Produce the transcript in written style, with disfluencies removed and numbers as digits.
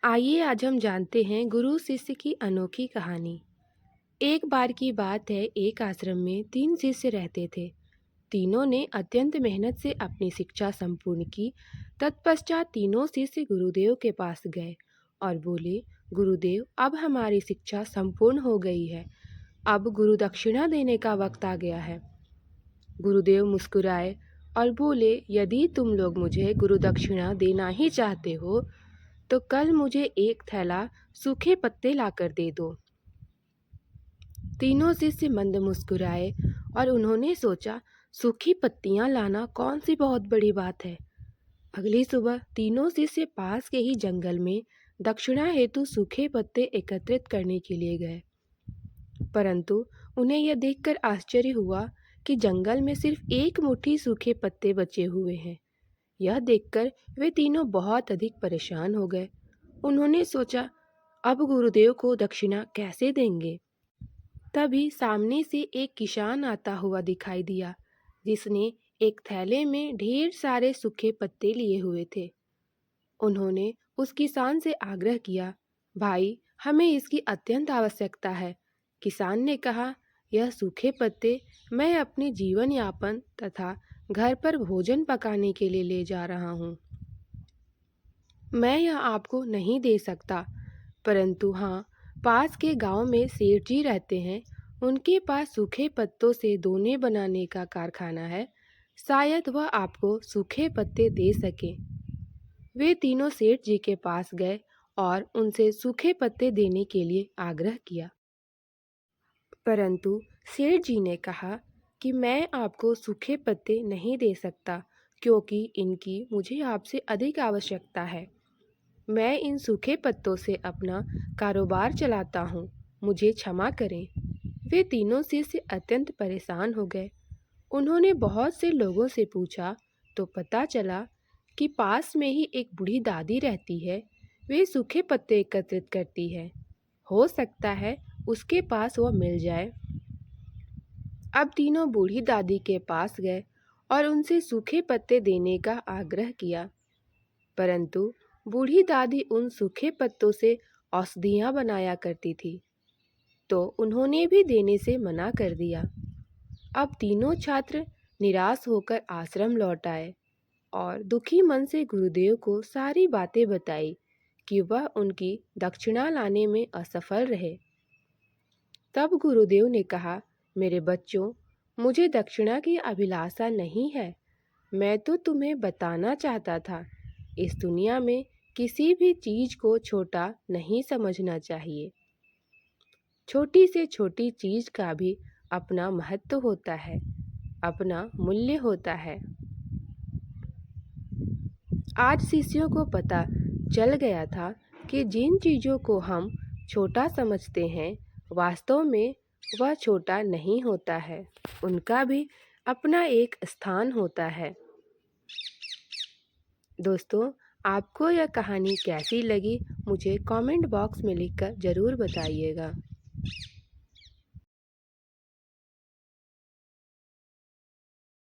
आइए आज हम जानते हैं गुरु शिष्य की अनोखी कहानी। एक बार की बात है, एक आश्रम में 3 शिष्य रहते थे। तीनों ने अत्यंत मेहनत से अपनी शिक्षा संपूर्ण की। तत्पश्चात तीनों शिष्य गुरुदेव के पास गए और बोले, गुरुदेव, अब हमारी शिक्षा संपूर्ण हो गई है। अब गुरु दक्षिणा देने का वक्त आ गया है। गुरुदेव मुस्कुराए और बोले, यदि तुम लोग मुझे गुरु दक्षिणा देना ही चाहते हो तो कल मुझे एक थैला सूखे पत्ते लाकर दे दो। तीनों शिष्य मंद मुस्कुराए और उन्होंने सोचा, सूखी पत्तियां लाना कौन सी बहुत बड़ी बात है। अगली सुबह तीनों शिष्य पास के ही जंगल में दक्षिणा हेतु सूखे पत्ते एकत्रित करने के लिए गए। परंतु उन्हें यह देखकर आश्चर्य हुआ कि जंगल में सिर्फ एक मुट्ठी सूखे पत्ते बचे हुए हैं। यह देखकर वे तीनों बहुत अधिक परेशान हो गए। उन्होंने सोचा, अब गुरुदेव को दक्षिणा कैसे देंगे। तभी सामने से एक किसान आता हुआ दिखाई दिया, जिसने एक थैले में ढेर सारे सूखे पत्ते लिए हुए थे। उन्होंने उस किसान से आग्रह किया, भाई, हमें इसकी अत्यंत आवश्यकता है। किसान ने कहा, यह सूखे पत्ते मैं अपने जीवन यापन तथा घर पर भोजन पकाने के लिए ले जा रहा हूँ। मैं यह आपको नहीं दे सकता, परंतु हाँ, पास के गांव में सेठ जी रहते हैं। उनके पास सूखे पत्तों से दोने बनाने का कारखाना है। शायद वह आपको सूखे पत्ते दे सके। वे तीनों सेठ जी के पास गए और उनसे सूखे पत्ते देने के लिए आग्रह किया। परंतु सेठ जी ने कहा कि मैं आपको सूखे पत्ते नहीं दे सकता, क्योंकि इनकी मुझे आपसे अधिक आवश्यकता है। मैं इन सूखे पत्तों से अपना कारोबार चलाता हूँ, मुझे क्षमा करें। वे तीनों शिष्य अत्यंत परेशान हो गए। उन्होंने बहुत से लोगों से पूछा तो पता चला कि पास में ही एक बूढ़ी दादी रहती है। वे सूखे पत्ते एकत्रित करती है। हो सकता है उसके पास वह मिल जाए। अब तीनों बूढ़ी दादी के पास गए और उनसे सूखे पत्ते देने का आग्रह किया, परंतु बूढ़ी दादी उन सूखे पत्तों से औषधियाँ बनाया करती थी, तो उन्होंने भी देने से मना कर दिया। अब तीनों छात्र निराश होकर आश्रम लौट आए और दुखी मन से गुरुदेव को सारी बातें बताई कि वह उनकी दक्षिणा लाने में असफल रहे। तब गुरुदेव ने कहा, मेरे बच्चों, मुझे दक्षिणा की अभिलाषा नहीं है। मैं तो तुम्हें बताना चाहता था, इस दुनिया में किसी भी चीज को छोटा नहीं समझना चाहिए। छोटी से छोटी चीज का भी अपना महत्व होता है, अपना मूल्य होता है। आज शिष्यों को पता चल गया था कि जिन चीजों को हम छोटा समझते हैं, वास्तव में वह छोटा नहीं होता है। उनका भी अपना एक स्थान होता है। दोस्तों, आपको यह कहानी कैसी लगी, मुझे कमेंट बॉक्स में लिखकर ज़रूर बताइएगा।